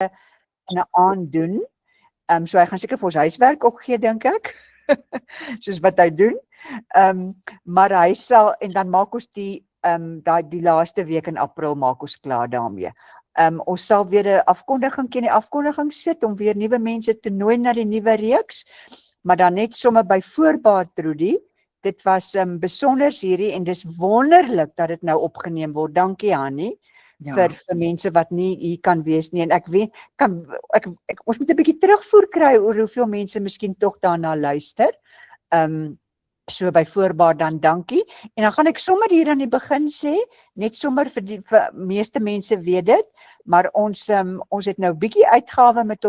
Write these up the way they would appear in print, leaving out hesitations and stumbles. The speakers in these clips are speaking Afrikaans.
in 'n aand doen. So hy gaan seker vir ons huiswerk ook gee, dink ek. Soos wat hy doen. Maar hy sal, en dan maak ons die laaste week in April maak ons klaar daarmee. Ons sal weer 'n afkondiging sit om weer nuwe mense te nooi na die nuwe reeks, maar dan net sommer by voorbaat, Trudy. Dit was besonder hierdie en dis wonderlik dat dit nou opgeneem word. Dankie Hannie. Ja. Vir mense wat nie hier kan wees nie, en ek weet ons moet 'n bietjie terugvoer kry oor hoeveel mense miskien tog daarna luister. So by voorbaat dan dankie. En dan gaan ek sommer hier aan die begin sê, net sommer vir meeste mense weet dit, maar ons het nou bietjie uitgawe met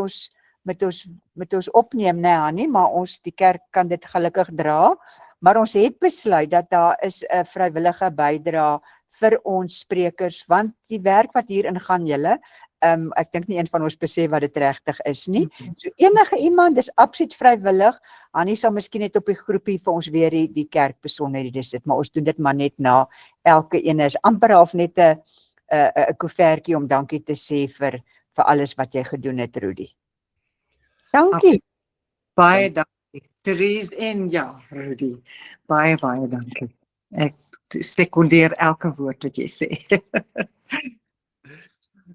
ons opneem, nee Hannie, maar die kerk kan dit gelukkig dra, maar ons het besluit dat daar is 'n vrywillige bydrae vir ons sprekers, want die werk wat hierin gaan julle, ek dink nie een van ons besef wat dit regtig is nie. So enige iemand, dis absoluut vrywillig. Hannie sal miskien net op die groepie vir ons weer die kerk besonderhede sit, maar ons doen dit maar net na elke ene, is amper half net 'n koevertjie om dankie te sê vir alles wat jy gedoen het, Rudy. Dankie. Baie dankie. Therese en ja, Rudy. Baie dankie. Ek sekondeer elke woord wat jy sê.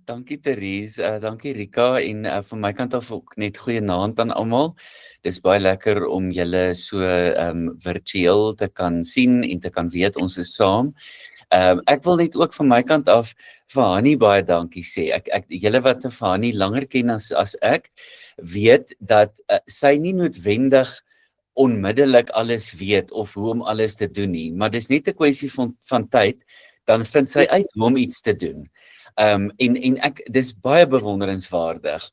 Dankie Therese, dankie Rika, en van my kant af ook net goeienaand aan almal. Dis baie lekker om julle so virtueel te kan sien en te kan weet ons is saam. Ek wil net ook van my kant af vir Hannie baie dankie sê. Julle wat vir Hannie langer ken as ek, weet dat sy nie noodwendig onmiddellik alles weet of hoe om alles te doen nie, maar dis net 'n kwessie van tyd, dan vind sy uit hoe om iets te doen. En dis baie bewonderenswaardig,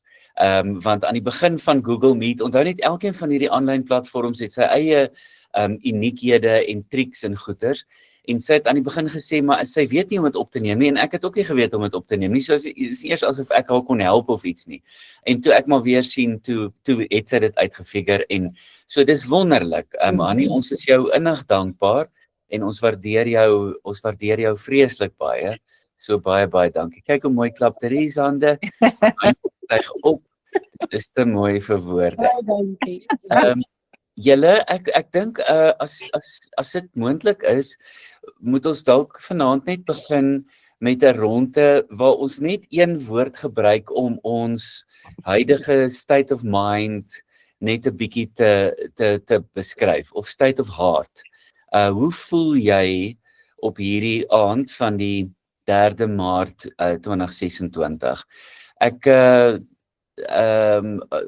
want aan die begin van Google Meet, onthou net elkeen van hierdie aanlyn platforms het sy eie uniekhede en triks en goeters, en sy het aan die begin gesê, maar sy weet nie om dit op te neem nie, en ek het ook nie geweet om dit op te neem nie, so is eers asof ek haar kon help of iets nie, en toe ek maar weer sien, toe het sy dit uitgefigure, en so dis wonderlik, Hannie, ons is jou innig dankbaar, en ons waardeer jou vreeslik baie, so baie dankie. Kyk hoe mooi klap Therese hande, styg op, dis te mooi vir woorde. Baie dankie. Julle, ek dink as dit moontlik is, moet ons dalk vanaand net begin met 'n ronde waar ons net een woord gebruik om ons huidige state of mind net 'n bietjie te beskryf, of state of heart. Hoe voel jy op hierdie aand van die 3 Maart 2026?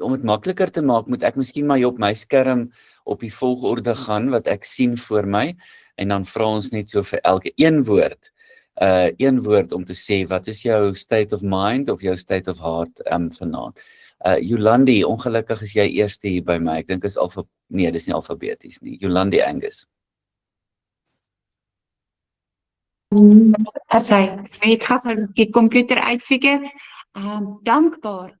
Om dit makliker te maak, moet ek miskien maar hier op my skerm op die volgorde gaan wat ek sien voor my, en dan vra ons net so vir elke een woord om te sê, wat is jou state of mind of jou state of heart vanaand? Jolandi, ongelukkig is jy eerste hier by my, ek dink is nee, dis nie alfabeties nie. Jolandi Angus. As hy weet gaan die komputer uitfigure, dankbaar.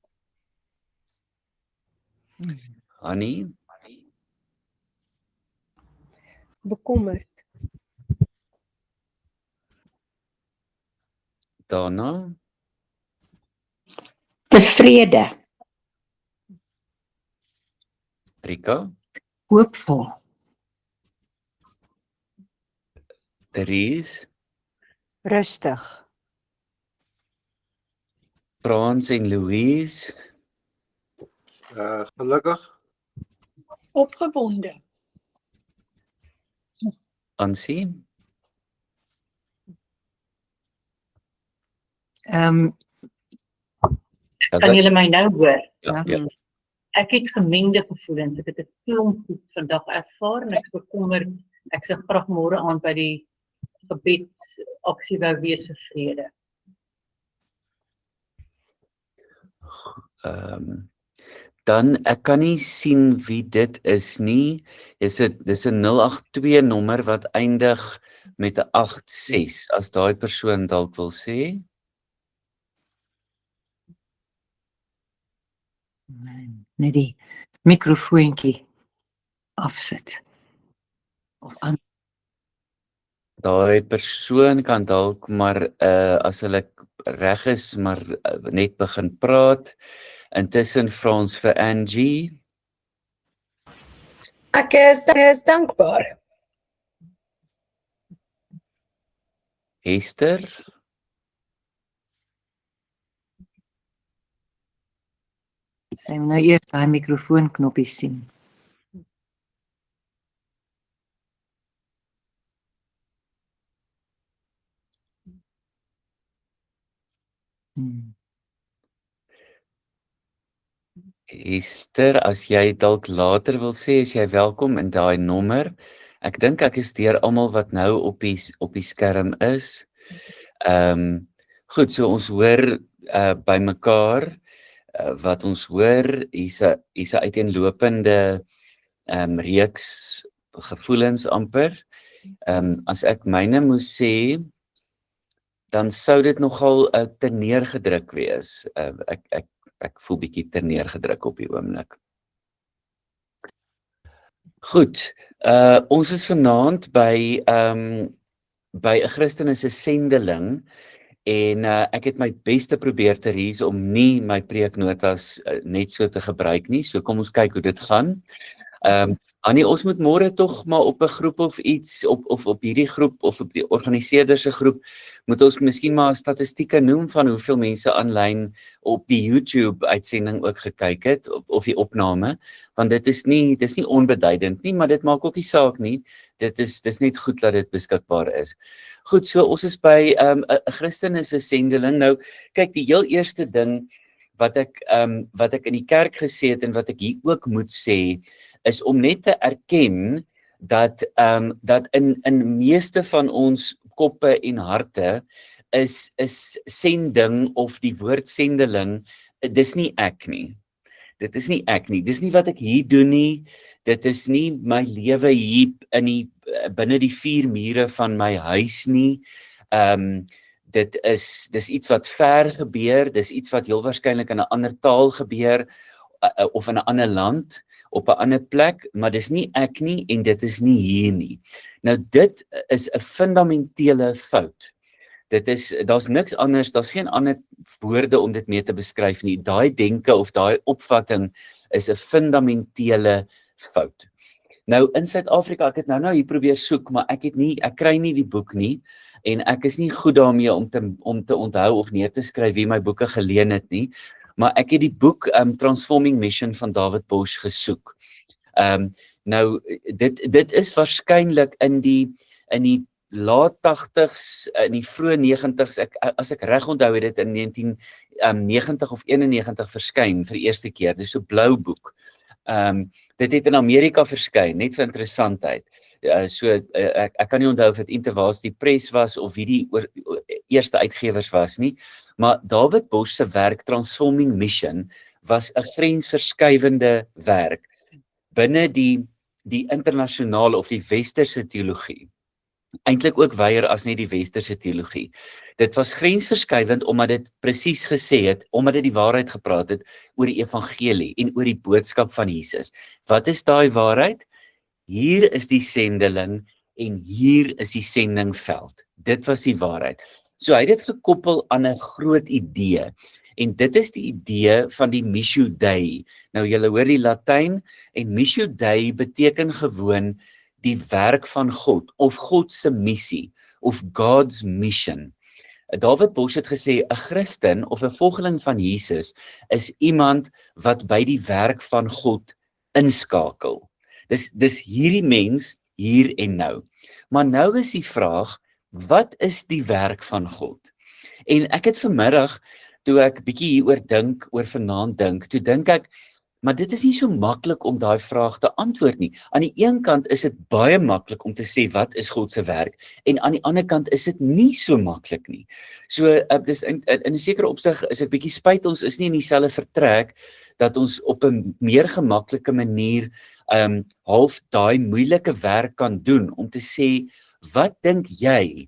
Hannie? Bekommerd. Dana? Tevrede. Rika? Hoopvol. Therese? Rustig. Frans en Louise? Gelukkig. Opgewonde. Ansie? Kan julle my nou hoor? Ja. Ek het gemengde gevoelens. Ek het 'n klomp goed vandag ervaar en ek is bekommerd. Ek sal graag môre aand by die gebedsaksie wou wees vir vrede. Dan, ek kan nie sien wie dit is nie. Dis 'n 082 nommer wat eindig met 'n 86, as daai persoon dalk wil sê. Net die mikrofoontjie afsit. Of aan. daai persoon kan dalk maar as hulle reg is, maar net begin praat. Intussen vra ons vir Angie. Ek is dankbaar. Esther. Sy moet nou eers daai mikrofoonknoppie sien. Esther, as jy dalk later wil sê, as jy welkom in daai nommer. Ek dink ek is deur almal wat nou op die skerm is. Goed, so ons hoor by mekaar wat ons hoor, hier's 'n uiteenlopende reeks gevoelens amper. As ek myne moes sê, dan sou dit nogal te neergedruk wees. Ek voel bietjie te neergedruk op die oomblik. Goed, ons is vanaand by 'n Christen is 'n sendeling en ek het my beste probeer Therese om nie my preeknotas net so te gebruik nie. So kom ons kyk hoe dit gaan. Annie, ons moet môre tog maar op 'n groep of iets op hierdie groep of op die organiseerder se groep moet ons miskien maar statistieke noem van hoeveel mense aanlyn op die YouTube uitsending ook gekyk het of die opname, want dit is nie onbeduidend nie, maar dit maak ook nie saak nie. Dis net goed dat dit beskikbaar is. Goed, so ons is by 'n Christen is 'n sendeling. Nou, kyk, die heel eerste ding wat ek in die kerk gesê het en wat ek hier ook moet sê, is om net te erken dat in meeste van ons koppe en harte is sending of die woord sendeling, dis nie ek nie. Dit is nie ek nie. Dis nie wat ek hier doen nie. Dit is nie my lewe hier binne die 4 mure van my huis nie. Dis iets wat ver gebeur, dis iets wat heel waarskynlik in 'n ander taal gebeur of in 'n ander land, op 'n ander plek, maar dis nie ek nie en dit is nie hier nie. Nou dit is 'n fundamentele fout. Daar's niks anders, daar's geen ander woorde om dit mee te beskryf nie. Daai denke of daai opvatting is 'n fundamentele fout. Nou in Suid-Afrika, ek het nou hier probeer soek, maar ek kry nie die boek nie en ek is nie goed daarmee om te onthou of neer te skryf wie my boeke geleen het nie, maar ek het die boek Transforming Mission van David Bosch gesoek. Nou dit is waarskynlik in die laat 80s, in die vroeë 90s, as ek reg onthou het dit in 1990 of 91 verskyn vir die eerste keer. Dis so 'n blou boek. Dit het in Amerika verskyn, net vir interessantheid. Ek kan nie onthou of dit InterVarsity Press was of wie die eerste uitgewers was nie, maar David Bosch se werk Transforming Mission was 'n grensverskuivende werk binne die internasionale of die westerse teologie. Eintlik ook wyer as net die westerse teologie. Dit was grensverskuivend omdat dit presies gesê het, omdat dit die waarheid gepraat het oor die evangelie en oor die boodskap van Jesus. Wat is daai waarheid? Hier is die sendeling en hier is die sendingveld. Dit was die waarheid. So hy het dit gekoppel aan 'n groot idee. En dit is die idee van die Missio Dei. Nou julle hoor die Latyn en Missio Dei beteken gewoon die werk van God of God se missie of God's mission. David Bosch het gesê 'n Christen of 'n volgeling van Jesus is iemand wat by die werk van God inskakel. Dis hierdie mens hier en nou. Maar nou is die vraag, wat is die werk van God? En ek het vanmiddag, toe ek bietjie hieroor dink, oor vanaand dink, toe dink ek, maar dit is nie so maklik om daai vraag te antwoord nie. Aan die een kant is dit baie maklik om te sê wat is God se werk en aan die ander kant is dit nie so maklik nie. So dis in 'n sekere opsig is dit bietjie spyt ons is nie in dieselfde vertrek dat ons op 'n meer gemaklike manier half daai moeilike werk kan doen om te sê wat dink jy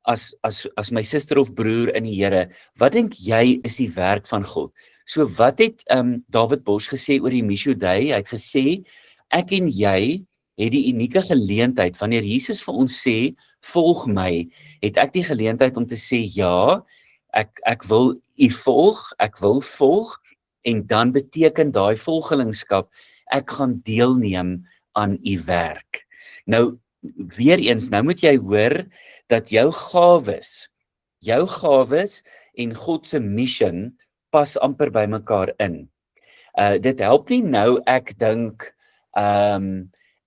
as my suster of broer in die Here, wat dink jy is die werk van God? So wat het David Bosch gesê oor die Missio Dei? Hy het gesê, ek en jy het die unieke geleentheid, wanneer Jesus vir ons sê, volg my, het ek die geleentheid om te sê, ja, ek wil u volg, ek wil volg, en dan beteken daai volgelingskap, ek gaan deelneem aan u werk. Nou, weer eens, nou moet jy hoor, dat jou gawes en God se mission pas amper by mekaar in. Dit help nie nou ek dink,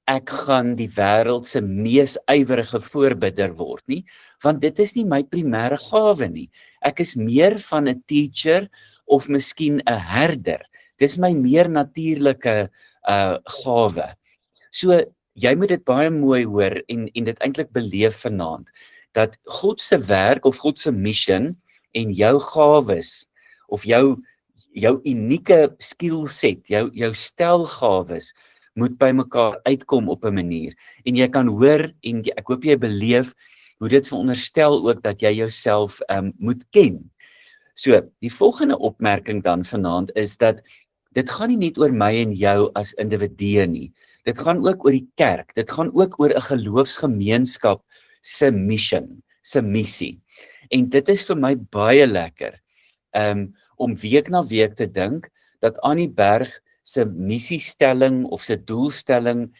ek gaan die wêreld se mees ywerige voorbidder word nie, want dit is nie my primêre gawe nie. Ek is meer van 'n teacher of miskien 'n herder. Dis my meer natuurlike gawe. So jy moet dit baie mooi hoor en dit eintlik beleef vanaand, dat God se werk of God se mission en jou gawes of jou unieke skillset, jou stelgawes moet by mekaar uitkom op 'n manier. En jy kan hoor en ek hoop jy beleef hoe dit veronderstel ook dat jy jouself moet ken. So, die volgende opmerking dan vanaand is dat dit gaan nie net oor my en jou as individue nie. Dit gaan ook oor die kerk. Dit gaan ook oor 'n geloofsgemeenskap se mission, se missie. En dit is vir my baie lekker om week na week te dink dat Annie Berg se missiestelling of se doelstelling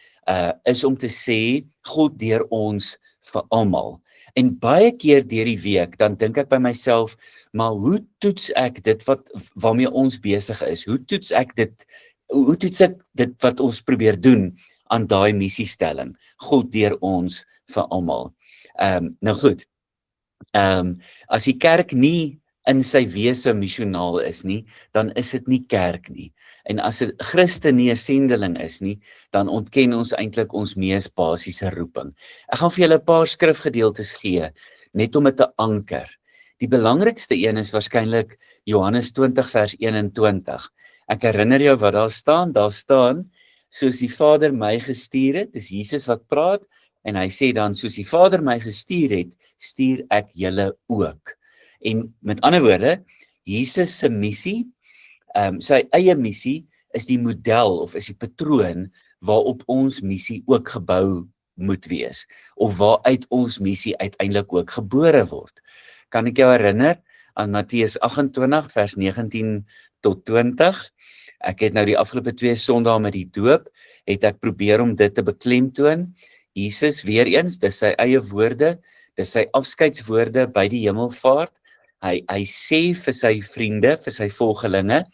is om te sê God deur ons vir almal. En baie keer deur die week dan dink ek by myself, maar hoe toets ek dit waarmee ons besig is? Hoe toets ek dit wat ons probeer doen aan daai missiestelling? God deur ons vir almal. Nou goed. As die kerk nie in sy wese missionaal is nie, dan is dit nie kerk nie. En as 'n Christen nie 'n sendeling is nie, dan ontken ons eintlik ons mees basiese roeping. Ek gaan vir julle 'n paar skrifgedeeltes gee, net om dit te anker. Die belangrikste een is waarskynlik Johannes 20 vers 21. Ek herinner jou wat daar staan, soos die Vader my gestuur het, dis Jesus wat praat, en hy sê dan, soos die Vader my gestuur het, stuur ek julle ook. En met ander woorde, Jesus se missie, sy eie missie, is die model of is die patroon waarop ons missie ook gebou moet wees, of waaruit ons missie uiteindelik ook gebore word. Kan ek jou herinner aan Matteus 28 vers 19 tot 20? Ek het nou die afgelope 2 Sondae met die doop, het ek probeer om dit te beklemtoon. Jesus weer eens, dis sy eie woorde, dis sy afskeidswoorde by die hemelvaart. Hy sê vir sy vriende, vir sy volgelinge,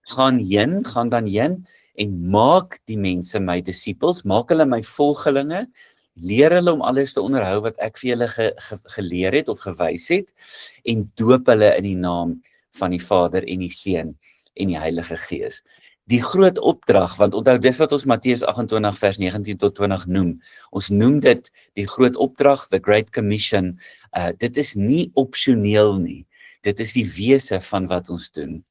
gaan dan heen en maak die mense my disippels, maak hulle my volgelinge, leer hulle om alles te onderhou wat ek vir julle geleer het of gewys het, en doop hulle in die naam van die Vader en die Seun en die Heilige Gees. Die groot opdrag, want onthou dis wat ons Matteus 28 vers 19 tot 20 noem. Ons noem dit die groot opdrag, the Great Commission. Dit is nie opsioneel nie. Dit is die wese van wat ons doen.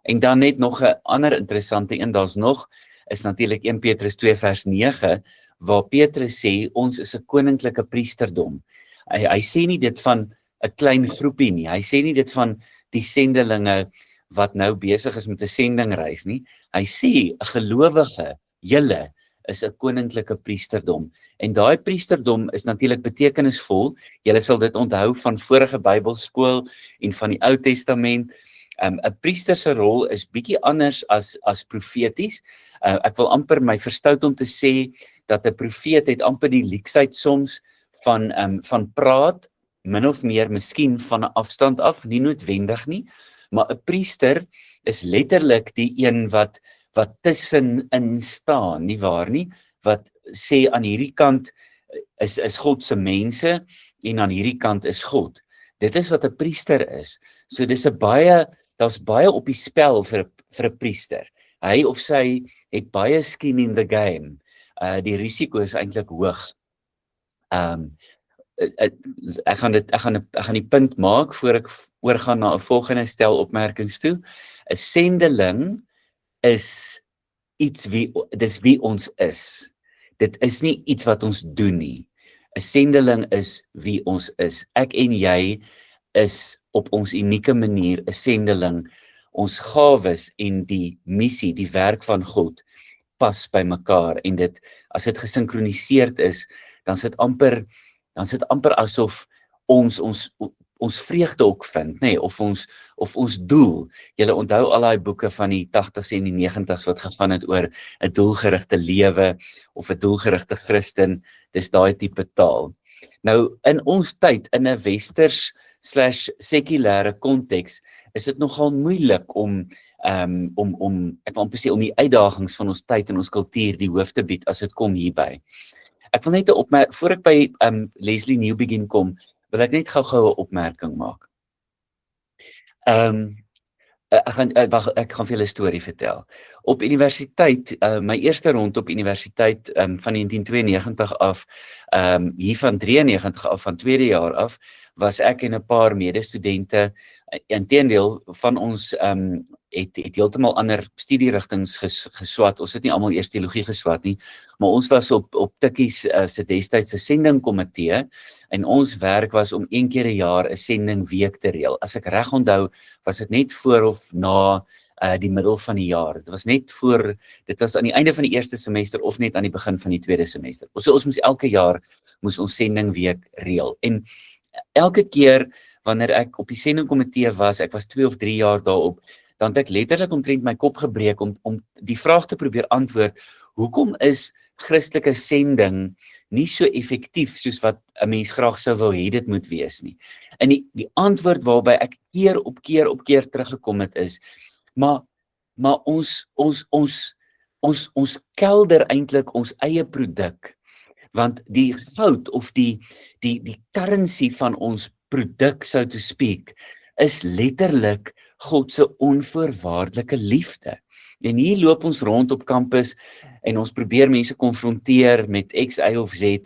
En dan net nog 'n ander interessante een, daar's nog, is natuurlik 1 Petrus 2 vers 9, waar Petrus sê, ons is 'n koninklike priesterdom. Hy sê nie dit van 'n klein groepie nie, hy sê nie dit van die sendelinge wat nou besig is met 'n sendingreis nie, hy sê, 'n gelowige, julle is 'n koninklike priesterdom. En daai priesterdom is natuurlik betekenisvol. Julle sal dit onthou van vorige Bybelskool en van die Ou Testament. 'n Priester se rol is bietjie anders as profeties. Ek wil amper my verstout om te sê dat 'n profeet het amper die leksheid soms van praat, min of meer miskien van 'n afstand af, nie noodwendig nie, maar 'n priester is letterlik die een wat tussenin staan, nie waar nie? Wat sê aan hierdie kant is God se mense en aan hierdie kant is God. Dit is wat 'n priester is. So daar's baie op die spel vir 'n priester. Hy of sy het baie skin in the game. Die risiko is eintlik hoog. Ek gaan die punt maak voor ek oorgaan na 'n volgende stel opmerkings toe. 'n Sendeling is dis wie ons is. Dit is nie iets wat ons doen nie. 'n Sendeling is wie ons is. Ek en jy is op ons unieke manier 'n sendeling. Ons gawes en die missie, die werk van God, pas by mekaar en dit as dit gesinkroniseerd is, dan is dit amper asof ons vreugde ook vind, nê, of ons doel. Julle onthou al daai boeke van die 80s en die 90s wat gegaan het oor 'n doelgerigte lewe of 'n doelgerigte Christen, dis daai tipe taal. Nou in ons tyd in 'n westers/sekulêre konteks is dit nogal moeilik om ek wil amper sê om die uitdagings van ons tyd en ons kultuur die hoof te bied as dit kom hierby. Ek wil net voor ek by Leslie Newbegin kom, wil ek net gou-gou 'n opmerking maak. Ek gaan vir julle 'n storie vertel. Op universiteit, my eerste rond op universiteit van 1992 af, hier van 93 af, van tweede jaar af, was ek en 'n paar medestudente, inteendeel van ons het heeltemal ander studierigtings geswat. Ons het nie almal eers teologie geswat nie, maar ons was op Tikkies se destydse sendingkomitee en ons werk was om een keer 'n jaar 'n sendingweek te reël. As ek reg onthou, was dit net voor of na die middel van die jaar. Dit was aan die einde van die eerste semester of net aan die begin van die tweede semester. Ons moes elke jaar ons sendingweek reël. En elke keer wanneer ek op die sendingkomitee was, ek was 2 of 3 jaar daarop, dan het ek letterlik omtrent my kop gebreek om die vraag te probeer antwoord, hoekom is Christelike sending nie so effektief soos wat 'n mens graag sou wou hê dit moet wees nie. En die antwoord waarby ek keer op keer teruggekom het is, maar ons kelder eintlik ons eie produk, want die goud of die currency van ons produk, so to speak, is letterlik God se onvoorwaardelike liefde. En hier loop ons rond op kampus en ons probeer mense konfronteer met X, Y of Z,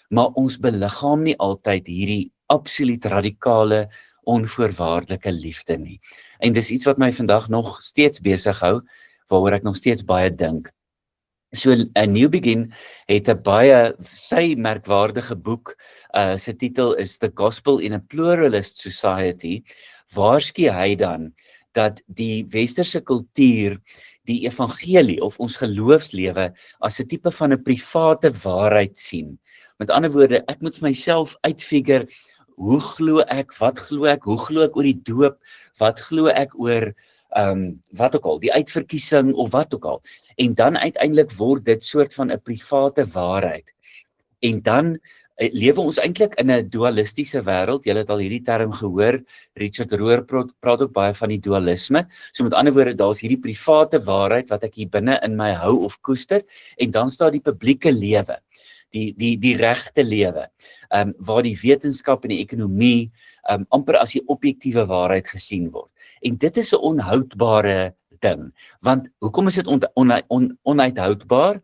maar ons beliggaam nie altyd hierdie absoluut radikale, onvoorwaardelike liefde nie. En dis iets wat my vandag nog steeds besig hou, waaroor ek nog steeds baie dink. So 'n Newbegin het 'n baie, sy merkwaardige boek, sy titel is The Gospel in a Pluralist Society, waarsku hy dan dat die westerse kultuur die evangelie of ons geloofslewe as 'n tipe van 'n private waarheid sien. Met ander woorde, ek moet vir myself uitfigure, hoe glo ek, wat glo ek, hoe glo ek oor die doop, wat glo ek oor wat ook al, die uitverkiesing of wat ook al. En dan uiteindelik word dit soort van 'n private waarheid. En dan lewe ons eintlik in 'n dualistiese wêreld. Julle het al hierdie term gehoor. Richard Rohr praat ook baie van die dualisme. So met ander woorde, daar's hierdie private waarheid wat ek hier binne in my hou of koester, en dan staan die publieke lewe, die regte lewe, waar die wetenskap en die ekonomie amper as die objektiewe waarheid gesien word. En dit is 'n onhoudbare ding. Want hoekom is dit onuithoudbaar?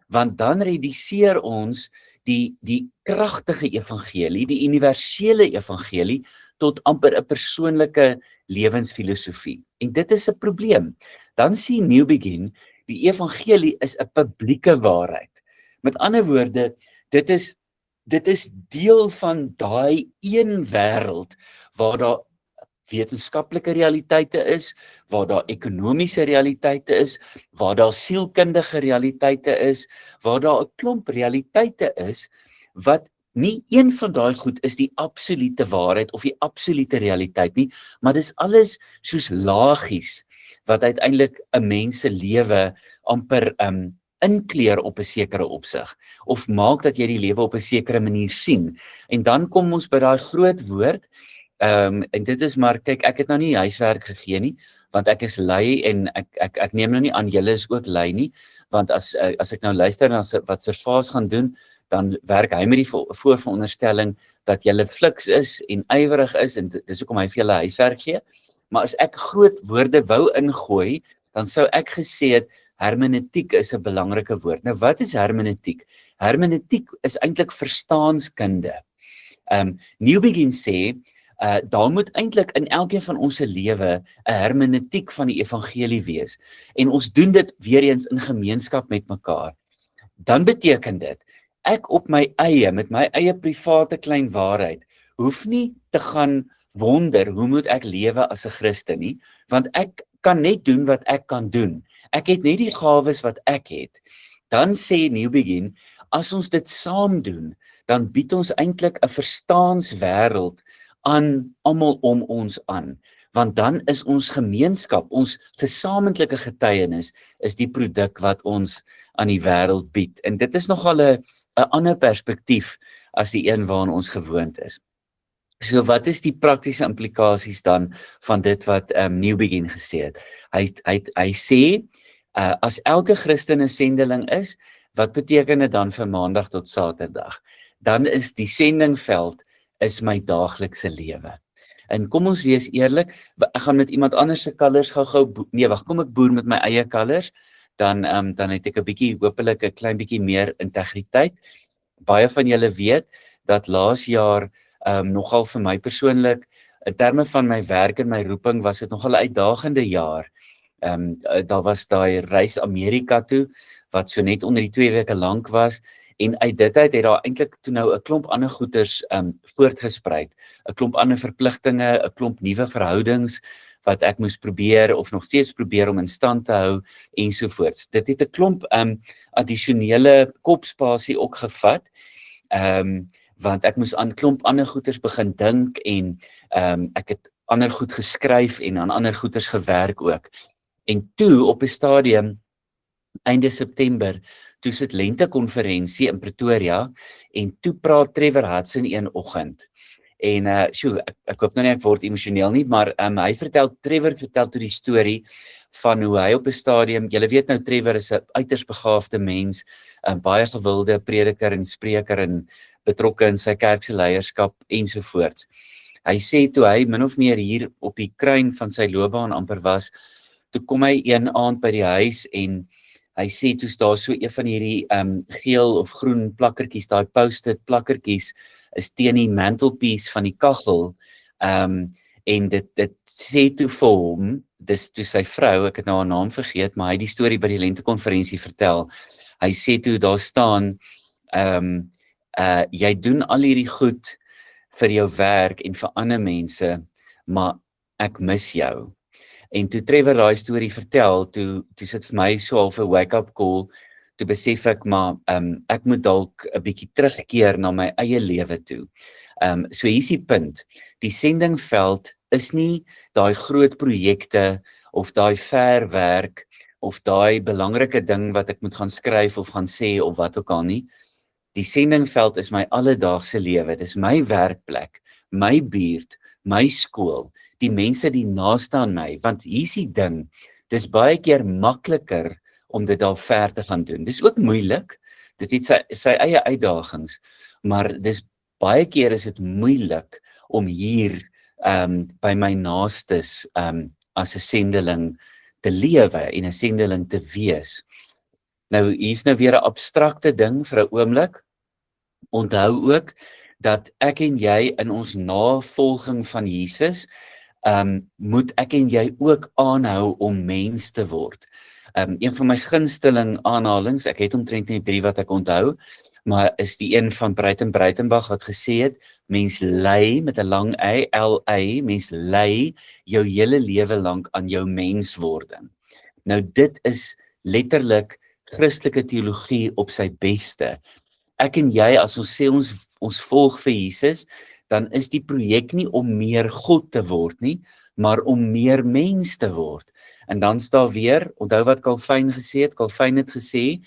Want dan reduseer ons die kragtige evangelie, die universele evangelie, tot amper 'n persoonlike lewensfilosofie. En dit is 'n probleem. Dan sê Newbegin, die evangelie is 'n publieke waarheid. Met ander woorde, dit is deel van daai een wêreld waar daar wetenskaplike realiteite is, waar daar ekonomiese realiteite is, waar daar sielkundige realiteite is, waar daar 'n klomp realiteite is, wat nie een van daai goed is die absolute waarheid of die absolute realiteit nie, maar dis alles soos laagies, wat uiteindelik 'n mens se lewe amper inkleer op 'n sekere opsig, of maak dat jy die lewe op 'n sekere manier sien. En dan kom ons by daai groot woord, en dit is maar, kyk, ek het nou nie huiswerk gegee nie, want ek is lui en ek neem nou nie aan julle is ook lui nie, want as ek nou luister na wat Servaas gaan doen, dan werk hy met die voorveronderstelling dat julle fliks is en ywerig is, en dis hoekom hy vir julle huiswerk gee. Maar as ek groot woorde wou ingooi, dan sou ek gesê het, hermeneutiek is 'n belangrike woord. Nou wat is hermeneutiek? Hermeneutiek is eintlik verstaanskunde. Newbegin sê, daar moet eintlik in elkeen van ons se lewe 'n hermeneutiek van die evangelie wees. En ons doen dit weer eens in gemeenskap met mekaar. Dan beteken dit, ek op my eie, met my eie private klein waarheid, hoef nie te gaan wonder, hoe moet ek lewe as 'n Christen nie, want ek kan net doen wat ek kan doen. Ek het net die gawes wat ek het. Dan sê New Begin, as ons dit saam doen, dan bied ons eintlik 'n verstaanswêreld aan almal om ons aan. Want dan is ons gemeenskap, ons gesamentlike getuienis, is die produk wat ons aan die wêreld bied. En dit is nogal 'n ander perspektief as die een waaraan ons gewoond is. So wat is die praktiese implikasies dan van dit wat New Begin gesê het? Hy sê, as elke Christen 'n sendeling is, wat beteken dit dan vir Maandag tot Saterdag? Dan is die sendingveld is my daaglikse lewe. En kom ons wees eerlik, ek gaan met iemand anders se kalvers kom ek boer met my eie kalvers, dan het ek 'n bietjie, hopelik 'n klein bietjie meer integriteit. Baie van julle weet dat laas jaar nogal vir my persoonlik, in terme van my werk en my roeping, was dit nogal 'n uitdagende jaar. Daar was daai reis Amerika toe, wat so net onder die 2 weke lank was, en uit dit uit het daar eintlik toe nou 'n klomp ander goeders voortgesprei, 'n klomp ander verpligtinge, 'n klomp nuwe verhoudings wat ek moes probeer of nog steeds probeer om in stand te hou ensovoorts. Dit het 'n klomp addisionele kopspasie ook gevat, want ek moes aan klomp ander goeders begin dink en ek het ander goed geskryf en aan ander goeders gewerk ook. En toe op 'n stadium einde September, toe sit lentekonferensie in Pretoria en toe praat Trevor Hudson een oggend. En ek hoop nou nie ek word emosioneel nie, maar Trevor vertel toe die storie van hoe hy op 'n stadium, julle weet nou Trevor is 'n uiters begaafde mens, baie gewilde prediker en spreker en betrokke in sy kerk se leierskap ensovoorts. Hy sê toe hy min of meer hier op die kruin van sy loopbaan amper was, toe kom hy een aand by die huis en hy sê toe's daar so een van hierdie geel of groen plakkertjies, daai post-it plakkertjies is teen die mantelpiece van die kaggel, en dit sê toe vir hom, dis toe sy vrou, ek het nou haar naam vergeet, maar hy het die storie by die lentekonferensie vertel. Hy sê toe daar staan, jy doen al hierdie goed vir jou werk en vir ander mense, maar ek mis jou. En toe Trevor daai storie vertel, toe sit vir my so half 'n wake-up call, toe besef ek maar, ek moet dalk 'n bietjie terugkeer na my eie lewe toe. So hier's die punt, die sendingveld is nie daai groot projekte, of daai ver werk, of daai belangrike ding wat ek moet gaan skryf of gaan sê, of wat ook al nie. Die sendingveld is my alledaagse lewe, dis my werkplek, my buurt, my skool, die mense die naaste aan my, want hier's die ding, dis baie keer makliker om dit daar ver te gaan doen. Dis ook moeilik, dit het sy eie uitdagings, maar dis baie keer is dit moeilik om hier by my naastes as 'n sendeling te lewe en 'n sendeling te wees. Nou hier's nou weer 'n abstrakte ding vir 'n oomblik. Onthou ook dat ek en jy in ons navolging van Jesus moet ek en jy ook aanhou om mens te word. Een van my gunsteling aanhalings, ek het omtrent net 3 wat ek onthou, maar is die een van Breitenbach wat gesê het, mens ly met 'n lang y, L-Y, mens ly jou hele lewe lank aan jou menswording. Nou dit is letterlik Christelike teologie op sy beste. Ek en jy, as ons sê ons volg vir Jesus, dan is die projek nie om meer God te word nie, maar om meer mens te word. En dan staan weer, onthou wat Calvin gesê het, Calvin het gesê,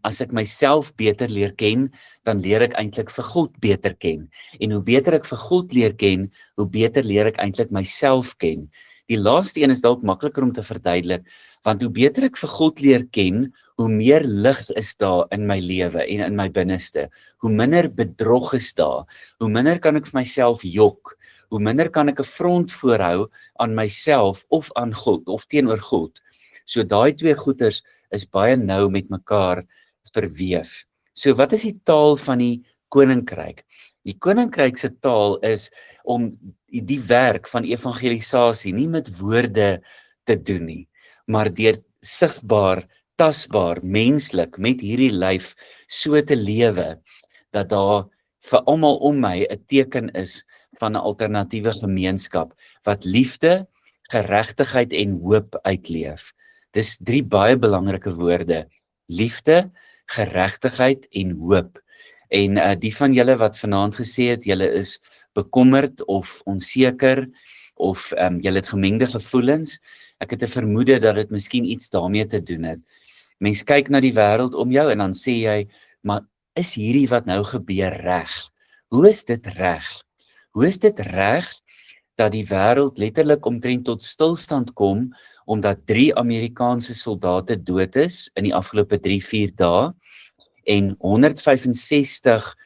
as ek myself beter leer ken, dan leer ek eintlik vir God beter ken. En hoe beter ek vir God leer ken, hoe beter leer ek eintlik myself ken. Die laaste een is dalk makliker om te verduidelik, want hoe beter ek vir God leer ken, hoe meer lig is daar in my lewe en in my binneste. Hoe minder bedrog is daar, hoe minder kan ek vir myself jok, hoe minder kan ek 'n front voorhou aan myself of aan God of teenoor God. So daai twee goeters is baie nou met mekaar verweef. So wat is die taal van die koninkryk? Die koninkryk se taal is om die werk van evangelisasie nie met woorde te doen nie, maar deur sigbaar, tasbaar, menslik met hierdie lyf so te lewe dat daar vir almal om my 'n teken is van 'n alternatiewe gemeenskap wat liefde, geregtigheid en hoop uitleef. Dis 3 baie belangrike woorde: liefde, geregtigheid en hoop. En die van julle wat vanaand gesê het, julle is bekommerd of onseker of julle het gemengde gevoelens, ek het 'n vermoede dat dit miskien iets daarmee te doen het. Mens kyk na die wêreld om jou en dan sê jy, maar is hierdie wat nou gebeur reg? Hoe is dit reg? Hoe is dit reg dat die wêreld letterlik omtrent tot stilstand kom omdat 3 Amerikaanse soldate dood is in die afgelope 3-4 dae en 165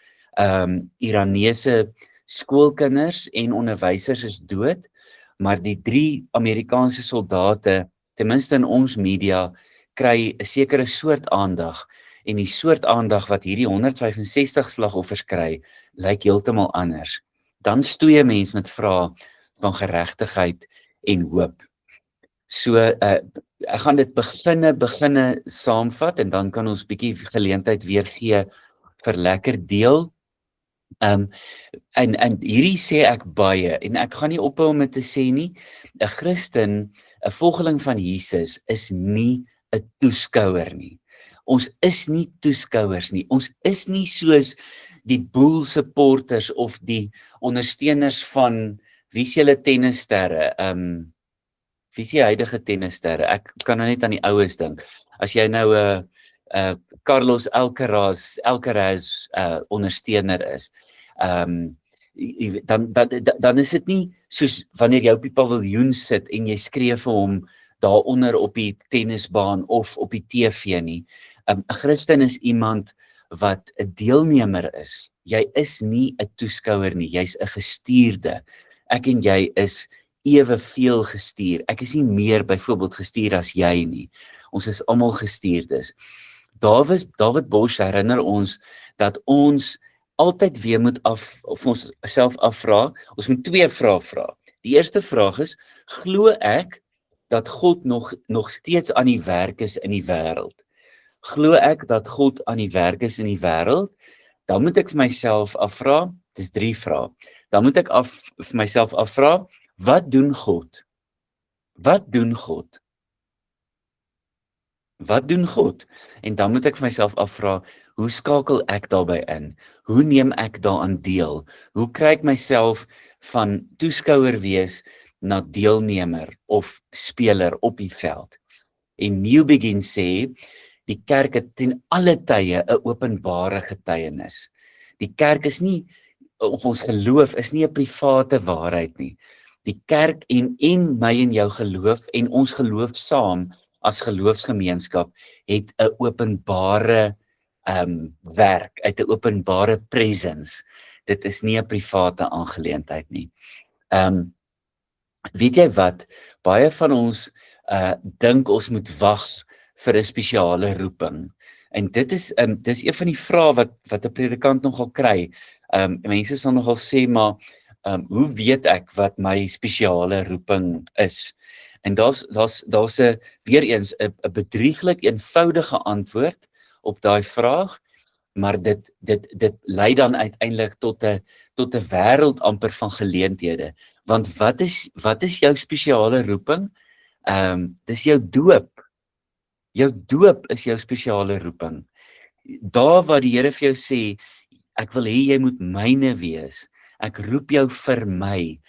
Iranese skoolkinders en onderwysers is dood, maar die 3 Amerikaanse soldate, ten minste in ons media, kry 'n sekere soort aandag en die soort aandag wat hierdie 165 slagoffers kry, lyk heeltemal anders. Dan stoei 'n mens met vrae van geregtigheid en hoop. So ek gaan dit beginne saamvat en dan kan ons bietjie geleentheid weer gee vir lekker deel. En hierdie sê ek baie en ek gaan nie ophou om dit te sê nie. 'n Christen, 'n volgeling van Jesus is nie 'n toeskouer nie. Ons is nie toeskouers nie. Ons is nie soos die Bull supporters of die ondersteuners van wie is julle tennissterre? Wie is die huidige tennissterre? Ek kan nou net aan die oues dink. As jy nou Carlos Alcaraz ondersteuner is, dan is dit nie soos wanneer jy op die paviljoen sit en jy skree vir hom daaronder op die tennisbaan of op die TV nie. 'n Christen is iemand wat 'n deelnemer is. Jy is nie 'n toeskouer nie, jy's 'n gestuurde. Ek en jy is eweveel gestuur. Ek is nie meer byvoorbeeld gestuur as jy nie. Ons is almal gestuurdes. David Bosch herinner ons dat ons altyd weer moet ons self afvra. Ons moet 2 vrae vra. Die eerste vraag is: glo ek dat God nog steeds aan die werk is in die wêreld? Glo ek dat God aan die werk is in die wêreld? Dan moet ek vir myself afvra, dis 3 vrae. Dan moet ek vir myself afvra, wat doen God? Wat doen God? Wat doen God? En dan moet ek vir myself afvra, hoe skakel ek daarbey in? Hoe neem ek daaraan deel? Hoe kry ek myself van toeskouer wees na deelnemer of speler op die veld? En New Begin sê, die kerk het ten alle tye 'n openbare getuienis. Die kerk is nie, of ons geloof is nie 'n private waarheid nie. Die kerk en my en jou geloof en ons geloof saam as geloofsgemeenskap het 'n openbare werk, uit 'n openbare presence. Dit is nie 'n private aangeleentheid nie. Weet jy wat? Baie van ons dink ons moet wag vir 'n spesiale roeping. En dit is een van die vrae wat 'n predikant nogal kry. Mense sal nogal sê, maar hoe weet ek wat my spesiale roeping is? En daar's weer eens 'n bedrieglik eenvoudige antwoord op daai vraag, maar dit lei dan uiteindelik tot 'n wêreld amper van geleenthede. Want wat is jou spesiale roeping? Dis jou doop. Jou doop is jou spesiale roeping. Daar waar die Here vir jou sê, ek wil hê jy moet myne wees. Ek roep jou vir my.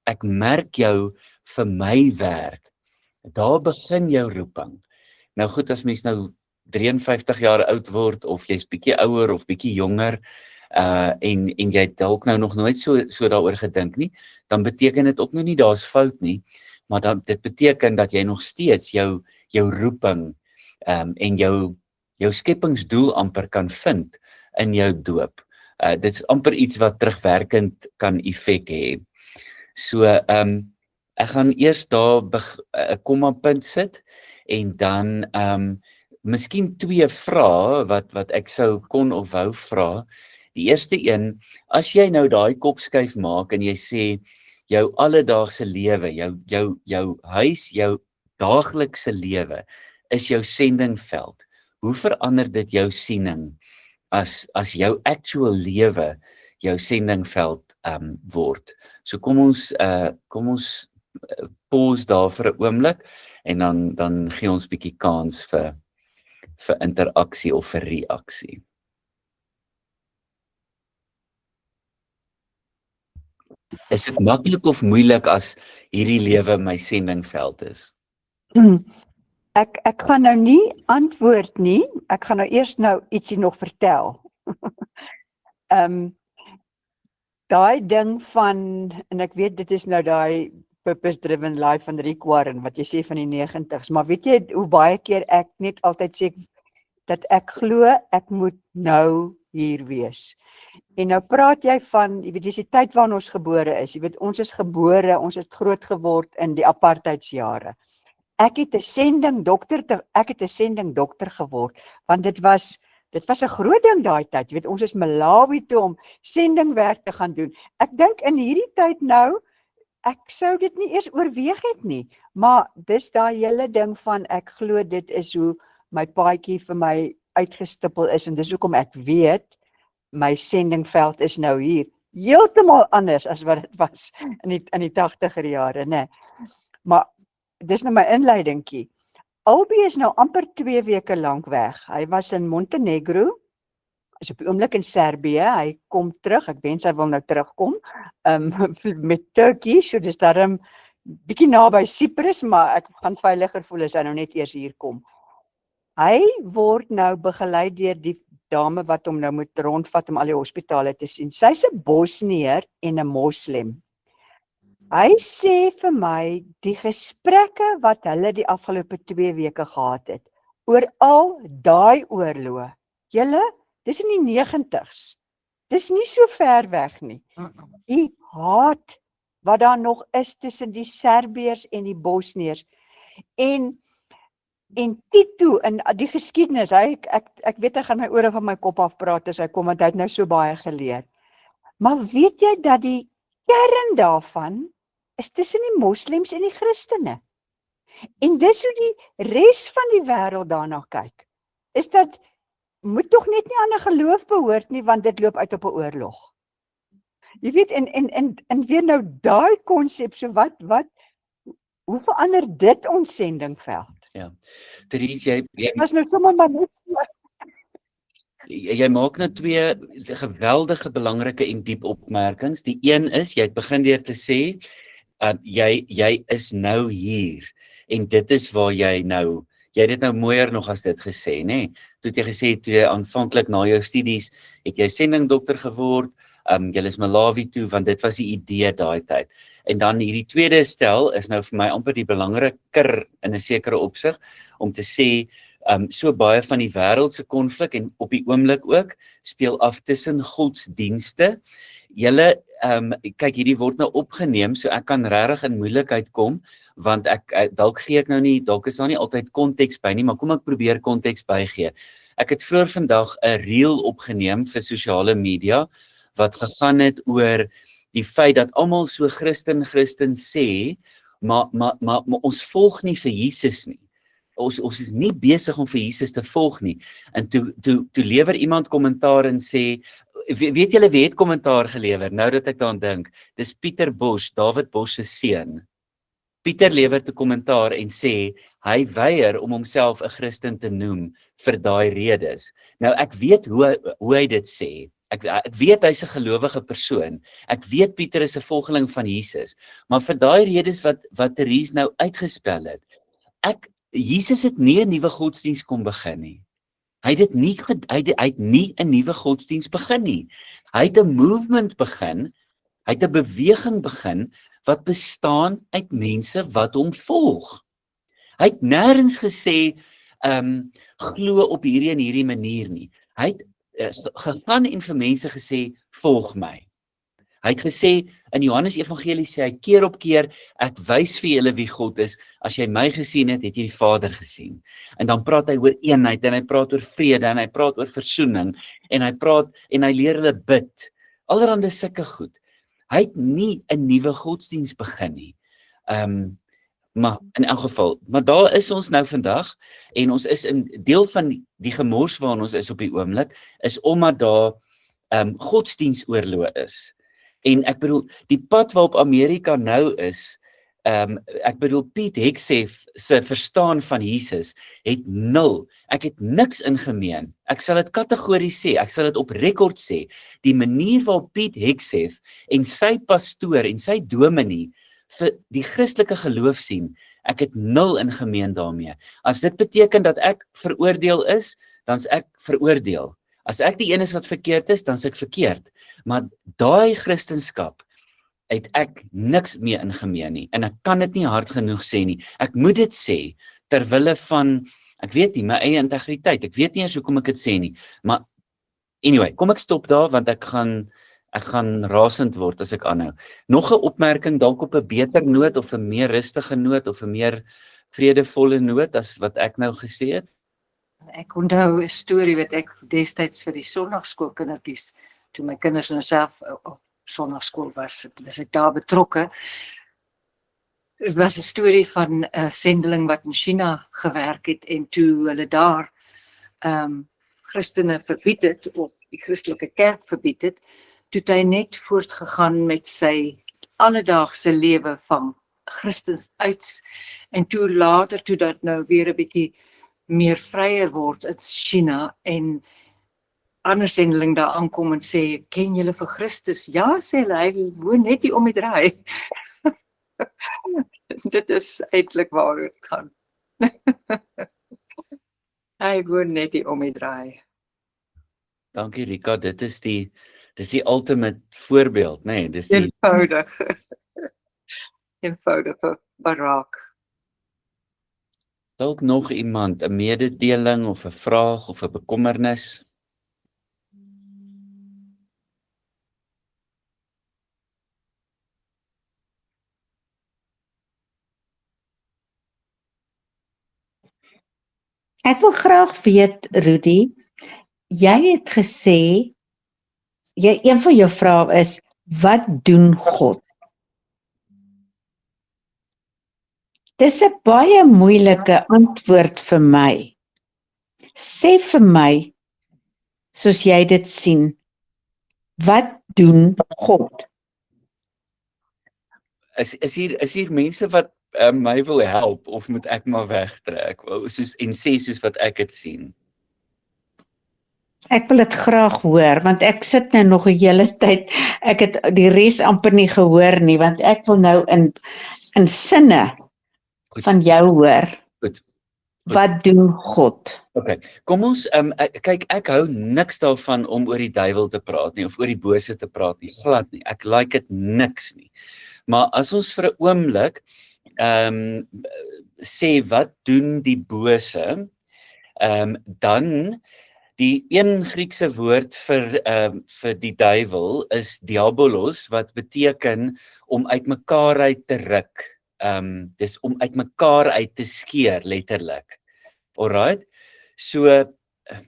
Ek merk jou vir my werk. Daar begin jou roeping. Nou goed, as mens nou 53 jaar oud word, of jy's bietjie ouer of bietjie jonger, en jy het dalk nou nog nooit so daaroor gedink nie, dan beteken dit ook nou nie daar's fout nie, maar dit beteken dat jy nog steeds jou roeping en jou skepingsdoel amper kan vind in jou doop. Dit is amper iets wat terugwerkend kan effek hê. So, ek gaan eers daar 'n kommapunt sit en dan miskien 2 vrae wat ek sou kon of wou vra. Die eerste een, as jy nou daai kopskuif maak en jy sê jou alledaagse lewe, jou huis, jou daaglikse lewe is jou sendingveld. Hoe verander dit jou siening as jou actual lewe jou sendingveld word? So kom ons pause daar vir 'n oomblik en dan gee ons bietjie kans vir interaksie of vir reaksie. Is dit maklik of moeilik as hierdie lewe my sendingveld is? Ek gaan nou nie antwoord nie. Ek gaan nou eers ietsie nog vertel. Daai ding van, en ek weet dit is nou daai purpose-driven life van Rick Warren, wat jy sê van die 90's, maar weet jy hoe baie keer ek net altyd sê, dat ek glo, ek moet nou hier wees. En nou praat jy van, jy weet, dis die tyd waarin ons gebore is, jy weet, ons is gebore, ons het groot geword in die apartheidsjare. Ek het 'n sending dokter geword, want dit was 'n groot ding daai tyd, jy weet, ons is Malawi toe om sendingwerk te gaan doen. Ek dink in hierdie tyd nou, ek sou dit nie eers oorweeg het nie, maar dis daai hele ding van, ek glo dit is hoe my paadjie vir my uitgestippel is, en dis hoekom ek weet, my sendingveld is nou hier, heeltemal anders as wat dit was in die 80er jare, né? Maar dis nou my inleidingkie. Albie is nou amper 2 weke lank weg. Hy was in Montenegro, is op die oomblik in Servië, hy kom terug, ek wens hy wil nou terugkom, met Turkey, so dis daarom bietjie naby Cyprus, maar ek gaan veiliger voel as hy nou net eers hier kom. Hy word nou begeleid deur die dame wat hom nou moet rondvat om al die hospitale te sien. Sy's 'n Bosnier en 'n Moslem. Hy sê vir my, die gesprekke wat hulle die afgelope 2 weke gehad het, oor al daai oorloë, julle, dis in die 90's, dis nie so ver weg nie. Die haat wat daar nog is tussen die Serbiërs en die Bosniërs, en Tito, in die geskiedenis, ek weet hy gaan my ore van my kop afpraat as hy kom, want hy het nou so baie geleer. Maar weet jy dat die kern daarvan is tussen die moslems en die Christene? En dis hoe die res van die wêreld daarna kyk. Is dat, moet tog net nie aan 'n geloof behoort nie, want dit loop uit op 'n oorlog. Jy weet, en weer nou daai konsep, so hoe verander dit ons sendingveld? Ja. Therese, jy Was nou sommer maar net so. jy maak nou 2 geweldige belangrike en diep opmerkings. Die een is, jy het begin deur te sê, jy is nou hier, en dit is waar jy het dit nou mooier nog as dit gesê, né? Toe het jy gesê, toe jy aanvanklik na jou studies, het jy sendingdokter geword, jy is Malawi toe, want dit was die idee daai tyd. En dan hierdie tweede stel is nou vir my amper die belangriker in 'n sekere opsig, om te sê, so baie van die wêreldse konflik, en op die oomblik ook, speel af tussen godsdienste. Julle, kyk, hierdie word nou opgeneem, so ek kan regtig in moeilikheid kom, want dalk gee ek nou nie, dalk is daar nie altyd konteks by nie, maar kom ek probeer konteks bygee. Ek het vroeër vandag 'n reel opgeneem vir sosiale media, wat gegaan het oor die feit dat almal so Christen sê, maar ons volg nie vir Jesus nie. Ons is nie besig om vir Jesus te volg nie. En toe lewer iemand kommentaar en sê, weet julle wie het kommentaar gelewer, nou dat ek daaraan dink, dis Pieter Bosch, David Bosch se seun. Pieter lewer 'n kommentaar en sê, hy weier om homself 'n Christen te noem vir daai redes. Nou ek weet hoe hy dit sê. Ek weet hy's 'n gelowige persoon. Ek weet Pieter is 'n volgeling van Jesus. Maar vir daai redes wat Therese nou uitgespel het, Jesus het nie 'n nuwe godsdienst kom begin nie. Hy het nie 'n nuwe godsdienst begin nie. Hy het 'n movement begin, hy het 'n beweging begin wat bestaan uit mense wat hom volg. Hy het nêrens gesê glo op hierdie en hierdie manier nie. Hy het gegaan en vir mense gesê, volg my. Hy het gesê, in Johannes Evangelie sê hy keer op keer, ek wys vir julle wie God is, as jy my gesien het, het jy die Vader gesien. En dan praat hy oor eenheid, en hy praat oor vrede, en hy praat oor versoening, en hy leer hulle bid, allerhande sulke goed. Hy het nie 'n nuwe godsdienst begin nie. Maar in elk geval, maar daar is ons nou vandag, en ons is in deel van die gemors waarin ons is op die oomblik, is omdat daar godsdienstoorloë is. En ek bedoel, die pad waarop Amerika nou is ek bedoel Piet Hegseth se verstaan van Jesus het 0. Ek het niks in gemeen. Ek sal dit kategories sê, ek sal dit op rekord sê. Die manier waarop Piet Hegseth en sy pastoor en sy dominee vir die Christelike geloof sien, ek het 0 in gemeen daarmee. As dit beteken dat ek veroordeel is, dan's ek veroordeel. As ek die een is wat verkeerd is, dan's ek verkeerd. Maar daai Christenskap het ek niks mee in gemeen nie, en ek kan dit nie hard genoeg sê nie. Ek moet dit sê, terwille van, ek weet nie, my eie integriteit, ek weet nie eens hoekom ek dit sê nie, maar anyway, kom ek stop daar, want ek gaan rasend word as ek aanhou. Nog 'n opmerking, dalk op 'n beter noot, of 'n meer rustige noot, of 'n meer vredevolle noot, as wat ek nou gesê het. Ek onthou 'n storie wat ek destyds vir die sonnaarskoolkindertjies, toe my kinders nou self op sonnaarskool was ek daar betrokke. Dit was 'n storie van 'n sendeling wat in China gewerk het en toe hulle daar Christene verbied het, of die Christelike kerk verbied het, toe het hy net voortgegaan met sy alledaagse lewe van Christens uit, en toe later, toe dat nou weer 'n bietjie meer vryer word in China, en ander sendeling daar aankom en sê, ken julle vir Christus? Ja, sê hulle, hy woon net hier om die draai. Dit is eintlik waaroor dit gaan. Hy woon net hier om die draai. Dankie Rika, dis die ultimate voorbeeld, nee, dis die Eenvoudige baraak. dalk nog iemand, 'n mededeling of 'n vraag of 'n bekommernis. Ek wil graag weet, Rudy, jy het gesê, een van jou vrae is, wat doen God? Dis 'n baie moeilike antwoord vir my. Sê vir my, soos jy dit sien, wat doen God? Is hier mense wat my wil help, of moet ek maar wegtrek, en sê soos wat ek dit sien? Ek wil dit graag hoor, want ek sit nou nog 'n hele tyd, ek het die res amper nie gehoor nie, want ek wil nou in sinne Goed. van jou hoor. Goed. Wat doen God? Okay, kom ons, kyk, ek hou niks daarvan om oor die duiwel te praat nie, of oor die bose te praat nie, glad nie, ek like dit niks nie. Maar as ons vir 'n oomblik sê, wat doen die bose, dan die een Griekse woord vir die duiwel is diabolos, wat beteken om uitmekaar uit te ruk. Dis om uitmekaar uit te skeer, letterlik. Alright? So,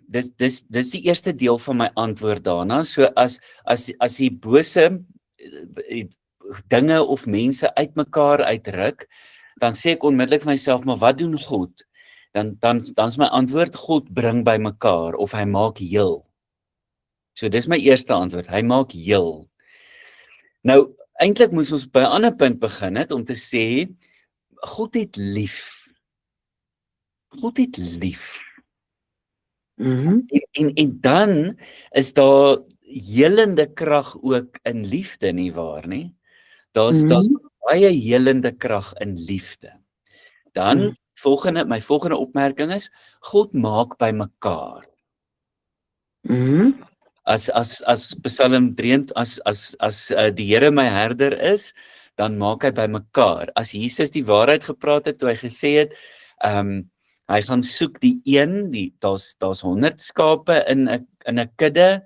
dis die eerste deel van my antwoord daarna. So, as die bose dinge of mense uitmekaar uitruk, dan sê ek onmiddellik vir myself, maar wat doen God? Dan's my antwoord, God bring by mekaar, of hy maak heel. So dis my eerste antwoord, hy maak heel. Nou, eintlik moes ons by 'n ander punt begin het, om te sê, God het lief. God het lief. En dan is daar helende krag ook in liefde, nie waar nie? Daar's baie helende krag in liefde. Dan, my volgende opmerking is, God maak by mekaar. As Psalm 3, as die Here my herder is, dan maak hy by mekaar. As Jesus die waarheid gepraat het, toe hy gesê het, hy gaan soek die een, daar's 100 skape in 'n kudde,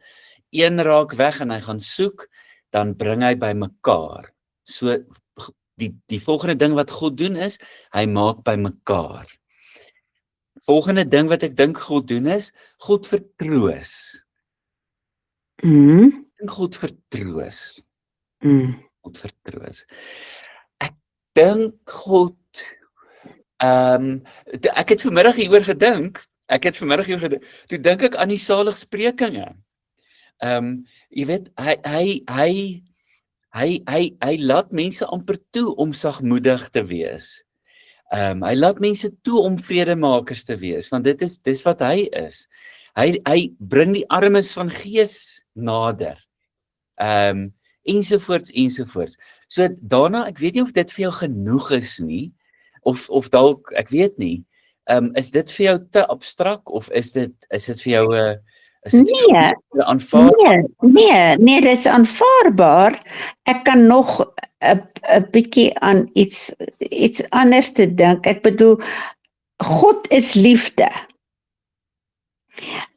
een raak weg en hy gaan soek, dan bring hy by mekaar. So, die volgende ding wat God doen is, hy maak by mekaar. Volgende ding wat ek dink God doen is, God vertroos. God vertroos. God vertroos. Ek dink God, ek het vanmiddag hieroor gedink, toe dink ek aan die saligsprekinge. Jy weet, hy laat mense amper toe om sagmoedig te wees. Hy laat mense toe om vredemakers te wees, want dis wat hy is. Hy bring die armes van gees nader. Ensovoorts. So daarna, ek weet nie of dit vir jou genoeg is nie, of dalk, ek weet nie, is dit vir jou te abstrak, of is dit vir jou aanvaarbaar? Nee, dis aanvaarbaar. Ek kan nog 'n bietjie aan iets anders te dink. Ek bedoel, God is liefde.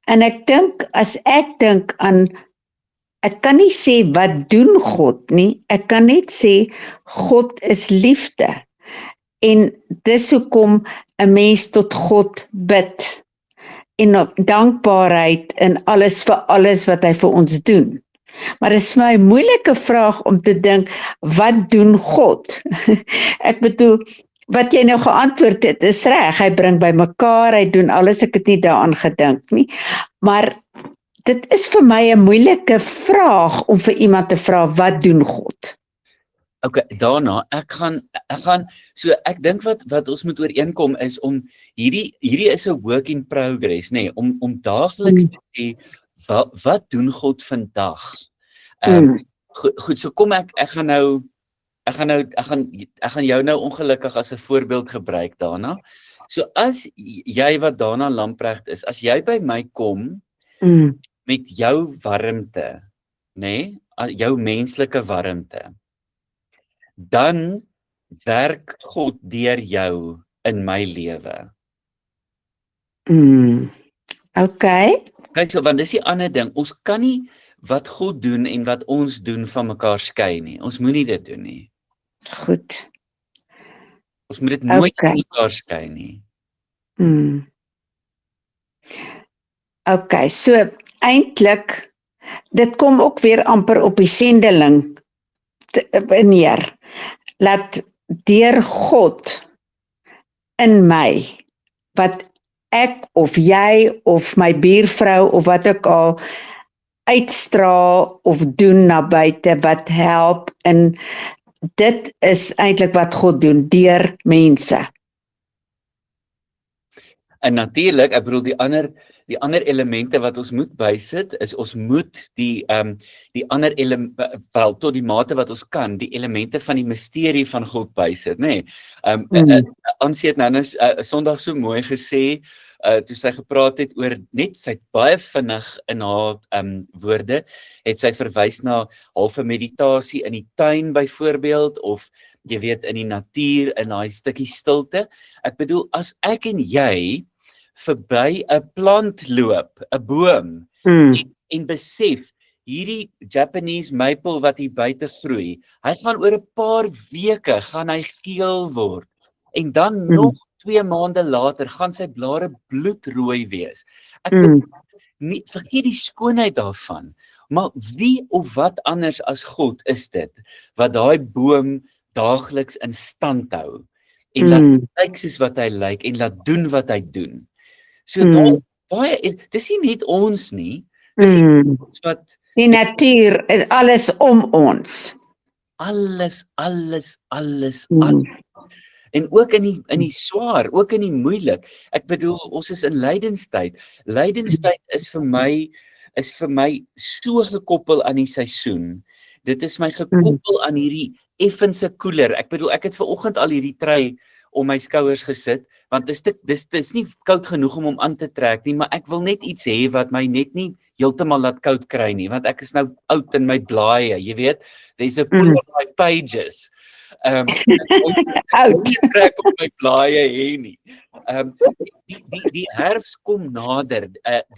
En ek dink, as ek dink aan, ek kan nie sê wat doen God nie, ek kan net sê God is liefde. En dis hoekom 'n mens tot God bid en op dankbaarheid in alles vir alles wat hy vir ons doen. Maar dit is vir my 'n moeilike vraag om te dink, wat doen God? Ek bedoel, wat jy nou geantwoord het, is reg, hy bring by mekaar, hy doen alles, ek het nie daaraan gedink nie. Maar dit is vir my 'n moeilike vraag om vir iemand te vra, wat doen God? Okay, daarna, ek gaan, so ek dink wat ons moet ooreenkom is om, hierdie is 'n work in progress, nê, om daagliks te sê, wat doen God vandag? Goed, so kom ek gaan jou nou ongelukkig as 'n voorbeeld gebruik daarna. So as jy wat Dana Lamprecht is, as jy by my kom met jou warmte, nê, jou menslike warmte, dan werk God deur jou in my lewe. Okay. Kyk, so, want dis die ander ding, ons kan nie wat God doen en wat ons doen van mekaar skei nie. Ons moenie dit doen nie. Goed. Ons moet dit nooit van mekaar skei nie. Okay, so eintlik, dit kom ook weer amper op die sendeling neer. Laat deur God in my, wat ek of jy of my buurvrou of wat ook al uitstraal of doen na buite wat help, en dit is eintlik wat God doen deur mense. En natuurlik, ek bedoel die ander elemente wat ons moet bysit is ons moet die ander wel tot die mate wat ons kan die elemente van die misterie van God bysit, nê. Ansie het nou Sondag so mooi gesê toe sy gepraat het oor net sy het baie vinnig in haar woorde het sy verwys na halfe meditasie in die tuin byvoorbeeld of jy weet in die natuur in daai stukkie stilte. Ek bedoel as ek en jy verby 'n plant loop, 'n boom en besef hierdie Japanese maple wat hier buite groei, hy gaan oor 'n paar weke gaan hy geel word en dan nog 2 maande later gaan sy blare bloedrooi wees. Ek bedoel, nie vergeet die skoonheid daarvan, maar wie of wat anders as God is dit wat daai boom daagliks in stand hou en laat lyk soos wat hy lyk en laat doen wat hy doen. So baie, dis nie net ons nie, dis ons wat die natuur, alles om ons. Alles. En ook in die swaar, ook in die moeilik. Ek bedoel, ons is in lydenstyd. Lydenstyd is vir my so gekoppel aan die seisoen. Dit is my gekoppel aan hierdie effense koeler. Ek bedoel, ek het vanoggend al hierdie trui om my skouers gesit, want dis nie koud genoeg om hom aan te trek nie, maar ek wil net iets hê wat my net nie heeltemal laat koud kry nie, want ek is nou oud in my blaaie, jy weet, there's a pull on my pages. Oud trek op my blaaie hê nie. Die herfs kom nader,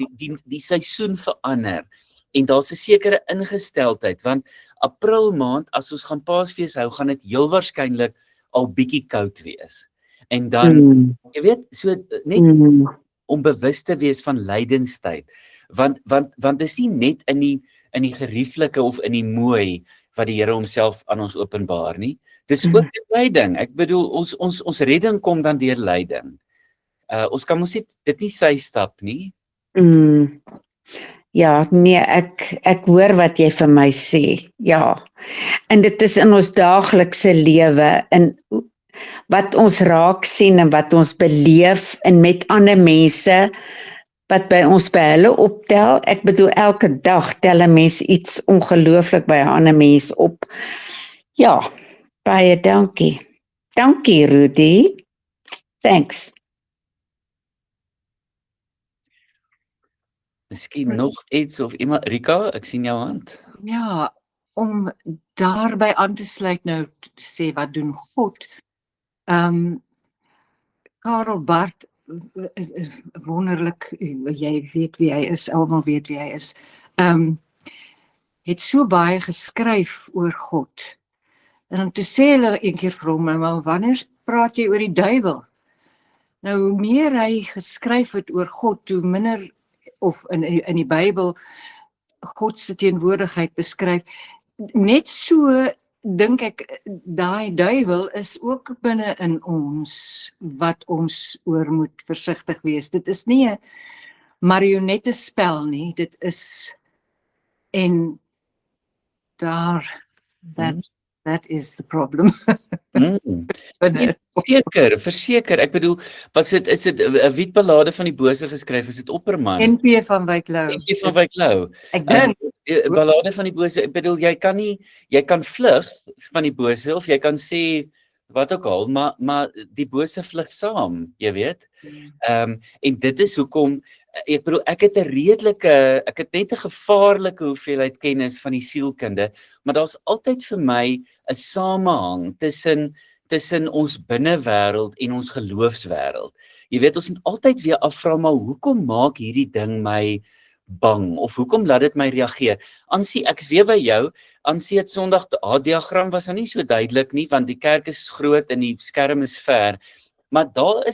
die seisoen verander en daar's 'n sekere ingesteldheid, want April maand as ons gaan Paasfees hou, gaan dit heel waarskynlik al bietjie koud wees. En dan, jy weet, so net om bewus te wees van lydenstyd, want dis nie net in die gerieflike of in die mooi wat die Here homself aan ons openbaar nie. Dis ook die lyding. Ek bedoel ons redding kom dan deur lyding. Ons kan mos dit nie sy stap nie. Ja, nee, ek hoor wat jy vir my sê. Ja. En dit is in ons daaglikse lewe, in wat ons raak sien en wat ons beleef en met ander mense wat by ons by hulle optel. Ek bedoel elke dag tel 'n mens iets ongelooflik by 'n ander mens op. Ja, baie dankie. Dankie Rudy. Thanks. Miskien nog iets of iemand, Rika, ek sien jou hand. Ja, om daarbey aan te sluit nou te sê wat doen God. Karel Barth, wonderlik, jy weet wie hy is, almal weet wie hy is. Het so baie geskryf oor God. En dan toe sê hulle een keer vir hom, maar wanneer praat jy oor die duiwel? Nou, hoe meer hy geskryf het oor God, hoe minder, of in die Bybel, God se teenwoordigheid beskryf. Net so dink ek, daai duiwel is ook binne in ons, wat ons oor moet versigtig wees. Dit is nie 'n marionettespel nie, dit is, en daar, that is the problem. Verseker, ek bedoel, is dit 'n Wietballade van die bose geskryf, is dit Opperman? NP van Wyk Lou. NP van Wyk Lou. Ek dink, Ballade van die bose, ek bedoel, jy kan vlug van die bose, of jy kan sê, wat ook al, maar die bose vlug saam, jy weet. En dit is hoekom, ek bedoel, ek het net 'n gevaarlike hoeveelheid kennis van die sielkunde, maar daar's altyd vir my 'n samehang tussen ons binnewêreld en ons geloofswêreld. Jy weet, ons moet altyd weer afvra, maar hoekom maak hierdie ding my bang, of hoekom laat dit my reageer? Ansie, ek is weer by jou, Ansie het Sondag, diagram was nou nie so duidelik nie, want die kerk is groot en die skerm is ver, maar daai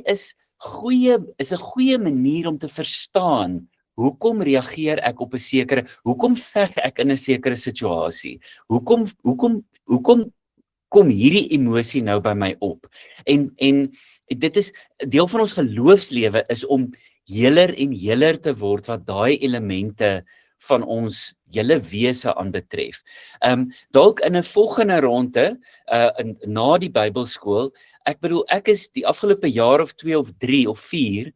is 'n goeie manier om te verstaan, hoekom reageer ek op 'n sekere, hoekom veg ek in 'n sekere situasie, hoekom kom hierdie emosie nou by my op, en dit is, deel van ons geloofslewe is om heler en heler te word wat daai elemente van ons hele wese aanbetref. Dalk in 'n volgende ronde, na die Bybelskool, ek bedoel, ek is die afgelope jaar of 2 of 3 of 4,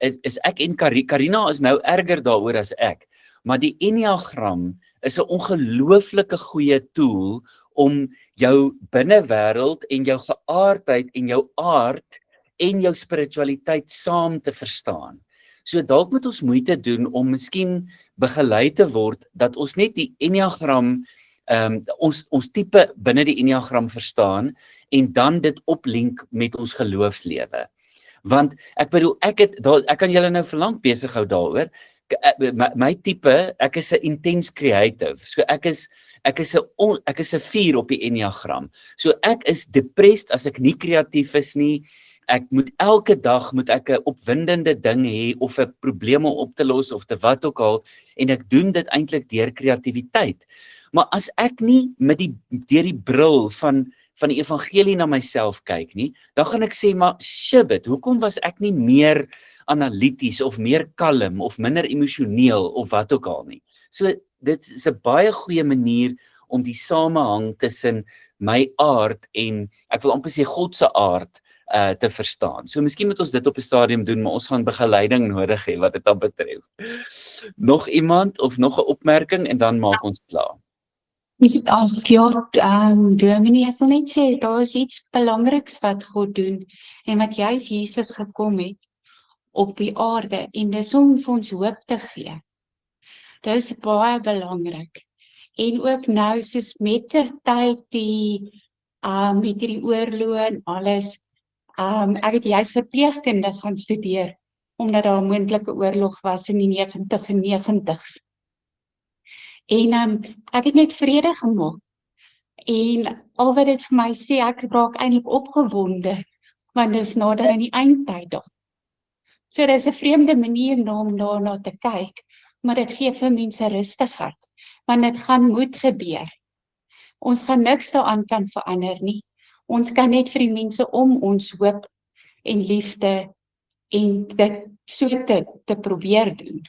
is ek en Karina is nou erger daaroor as ek, maar die Enneagram is 'n ongelooflike goeie tool om jou binnewêreld en jou geaardheid en jou aard en jou spiritualiteit saam te verstaan. So dalk moet ons moeite doen om miskien begelei te word dat ons net die Enneagram, ons tipe binne die Enneagram verstaan en dan dit oplink met ons geloofslewe. Want ek bedoel, ek kan julle nou vir lank besig hou daaroor. My tipe, ek is 'n intense creative. So ek is 'n 4 op die Enneagram. So ek is depressed as ek nie kreatief is nie. Ek moet elke dag 'n opwindende ding hê of 'n probleem om op te los of te wat ook al, en ek doen dit eintlik deur kreatiwiteit. Maar as ek nie deur die bril van die evangelie na myself kyk nie, dan gaan ek sê, maar shit, hoekom was ek nie meer analities of meer kalm of minder emosioneel of wat ook al nie. So dit is 'n baie goeie manier om die samehang tussen my aard en, ek wil amper sê, God se aard te verstaan. So miskien moet ons dit op 'n stadium doen, maar ons gaan begeleiding nodig hê wat dit dan betref. Nog iemand of nog 'n opmerking en dan maak ons klaar. Dominee, ek wil net sê, daar is iets belangriks wat God doen, en wat juist Jesus gekom het op die aarde, en dis om vir ons hoop te gee. Dit is baie belangrik. En ook nou, soos met die tyd, met die oorlog en alles, ek het juist verpleegkunde gaan studeer, omdat daar 'n moontlike oorlog was in die 90's. En ek het net vrede gemaak. En al wat dit vir my sê, ek raak eintlik opgewonde, want dit is nader aan die eindtyd daar. So dit is 'n vreemde manier om daarna te kyk, maar dit gee vir mense rustigheid, want dit gaan moet gebeur. Ons gaan niks daaraan kan verander nie. Ons kan net vir die mense om ons hoop en liefde en dit so te probeer doen.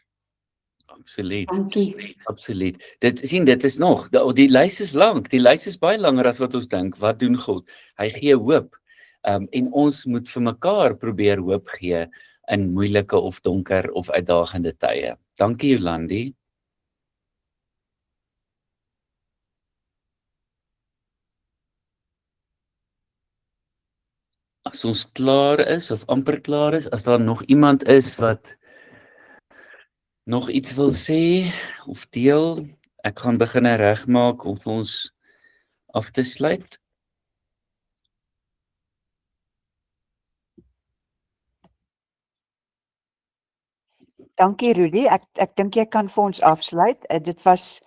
Absoluut. Dankie. Absoluut. Dit is nog, die lys is lank. Die lys is baie langer as wat ons dink. Wat doen God? Hy gee hoop. En ons moet vir mekaar probeer hoop gee in moeilike of donker of uitdagende tye. Dankie Jolandi. As ons klaar is of amper klaar is, as daar nog iemand is wat nog iets wil sê of deel, ek gaan begin regmaak om vir ons af te sluit. Dankie Rudy. Ek dink jy kan vir ons afsluit. Dit was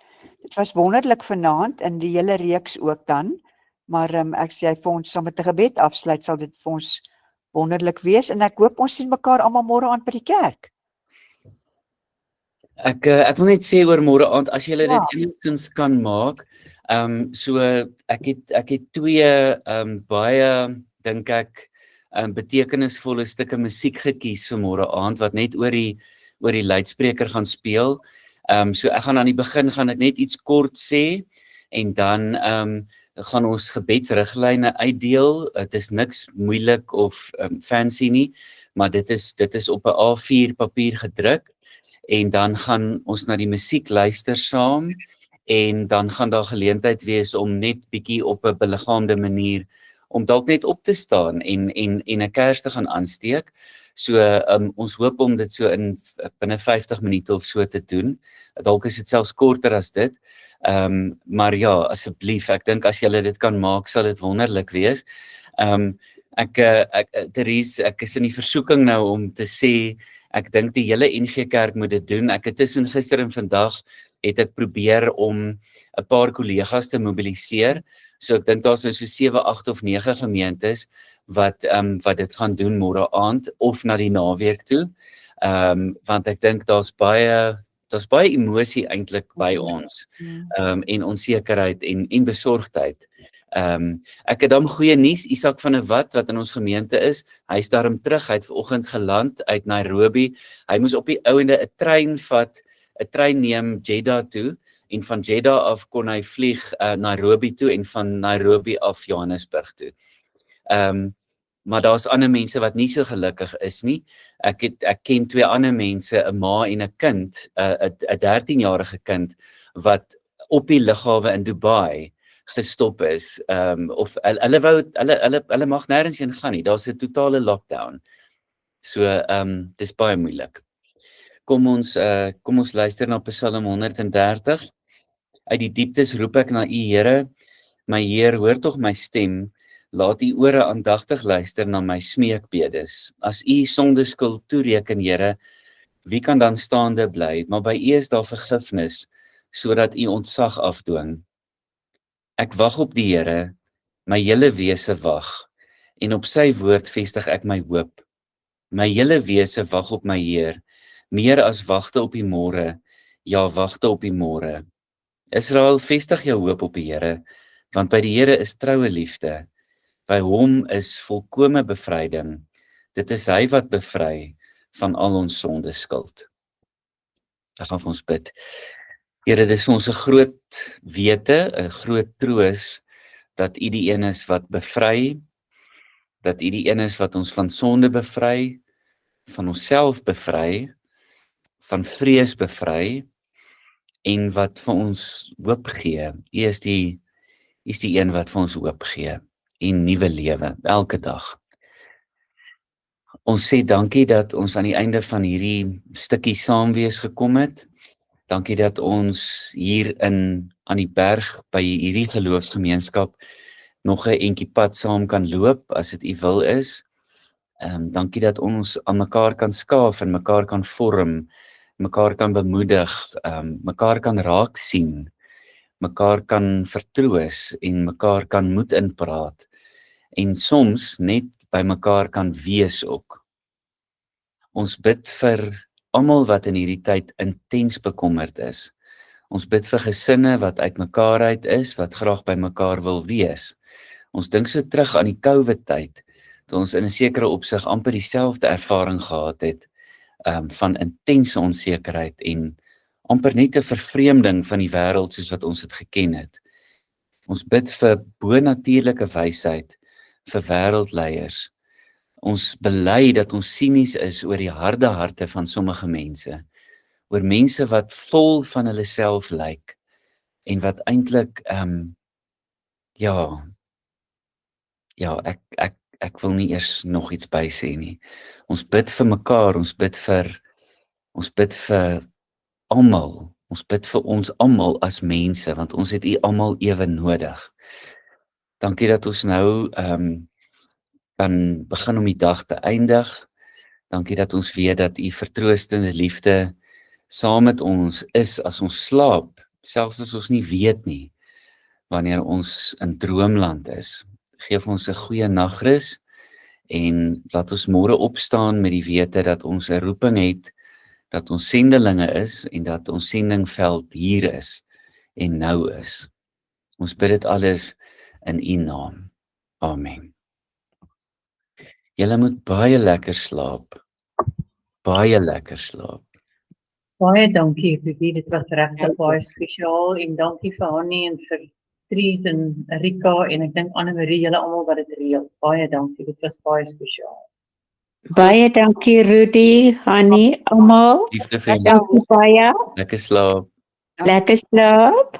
wonderlik vanaand in die hele reeks ook dan. Maar ek sê jy vir ons saam met 'n gebed afsluit, sal dit vir ons wonderlik wees en ek hoop ons sien mekaar almal môre aand by die kerk. Ek wil net sê oor môre aand as jy dit enigstens kan maak. So ek het twee baie dink ek betekenisvolle stukke musiek gekies vir môre aand wat net oor die luidspreker gaan speel. So ek gaan aan die begin gaan ek net iets kort sê en dan gaan ons gebedsriglyne uitdeel. Dit is niks moeilik of fancy nie, maar dit is op 'n A4 papier gedruk en dan gaan ons na die musiek luister saam en dan gaan daar geleentheid wees om net bietjie op 'n beliggaamde manier om dalk net op te staan en 'n kers te gaan aansteek. So ons hoop om dit so in binne 50 minute of so te doen. Dalk is dit selfs korter as dit. Maar ja, asseblief, ek dink as julle dit kan maak, sal dit wonderlik wees. Therese, ek is in die versoeking nou om te sê, ek dink die hele NG Kerk moet dit doen. Ek het tussen gister en vandag het ek probeer om 'n paar kollegas te mobiliseer. So ek dink daar's so 7, 8 of 9 gemeentes wat dit gaan doen môre aand of na die naweek toe. Want ek dink daar's baie emosie eintlik by ons. En onsekerheid en besorgdheid. Ek het dan goeie nuus, Isak van der Walt wat in ons gemeente is, hy is daarom terug, hy het vanoggend geland uit Nairobi. Hy moes op die ouende 'n trein neem Jeddah toe en van Jeddah af kon hy vlieg Nairobi toe en van Nairobi af Johannesburg toe. Maar daar's ander mense wat nie so gelukkig is nie. Ek ken 2 ander mense, 'n ma en 'n kind, 'n 13-jarige kind wat op die lughawe in Dubai gestop is. Of hulle mag nêrens heen gaan nie. Daar's 'n totale lockdown. So dis baie moeilik. Kom ons luister na Psalm 130. Uit die dieptes roep ek na U Here. My Heer, hoor tog my stem. Laat U ore aandagtig luister na my smeekbedes. As U sondeskuld toereken, Here, wie kan dan staande bly? Maar by U is daar vergifnis, sodat U ontzag afdwing. Ek wag op die Here, my hele wese wag, en op sy woord vestig ek my hoop. My hele wese wag op my Heer, meer as wagte op die môre, ja, wagte op die môre. Israel, vestig jou hoop op die Here, want by die Here is troue liefde. By hom is volkome bevryding. Dit is hy wat bevry van al ons sonde skuld. Ek gaan vir ons bid. Here, dit is vir ons 'n groot wete, 'n groot troos, dat U die een is wat bevry, dat U die een is wat ons van sonde bevry, van onsself bevry, van vrees bevry, en wat vir ons hoop gee. U is die een wat vir ons hoop gee, en nuwe lewe, elke dag. Ons sê dankie dat ons aan die einde van hierdie stukkie saamwees gekom het. Dankie dat ons hier aan die berg by hierdie geloofsgemeenskap nog 'n entjie pad saam kan loop as dit U wil is. Dankie dat ons aan mekaar kan skaaf en mekaar kan vorm, mekaar kan bemoedig, mekaar kan raak sien, mekaar kan vertroos en mekaar kan moed inpraat en soms net by mekaar kan wees ook. Ons bid vir almal wat in hierdie tyd intens bekommerd is. Ons bid vir gesinne wat uit mekaar uit is, wat graag by mekaar wil wees. Ons dink so terug aan die COVID tyd, toe ons in 'n sekere opsig amper dieselfde ervaring gehad het, van intense onsekerheid en amper net 'n vervreemding van die wêreld soos wat ons dit geken het. Ons bid vir bonatuurlike wysheid vir wêreldleiers. Ons bely dat ons sinies is oor die harde harte van sommige mense, oor mense wat vol van hulle self lyk en wat eintlik ek wil nie eers nog iets by sê nie. Ons bid vir mekaar, ons bid vir almal. Ons bid vir ons almal as mense, want ons het U almal ewe nodig. Dankie dat ons nou kan begin om die dag te eindig. Dankie dat ons weet dat U vertroostende liefde saam met ons is as ons slaap, selfs as ons nie weet nie, wanneer ons in droomland is. Geef ons 'n goeie nagrus en laat ons môre opstaan met die wete dat ons 'n roeping het, dat ons sendelinge is en dat ons sendingveld hier is en nou is. Ons bid dit alles in U naam. Amen. Julle moet baie lekker slaap. Baie lekker slaap. Baie dankie Rudy, dit was regtig baie spesiaal en dankie vir Hannie en vir Tries en Rika en ek dink Anne-Marie, julle almal wat dit reël. Baie dankie, dit was baie spesiaal. Baie dankie Rudy, Hannie, almal. Liefde vir julle. Dankie baie. Lekker slaap. Lekker slaap.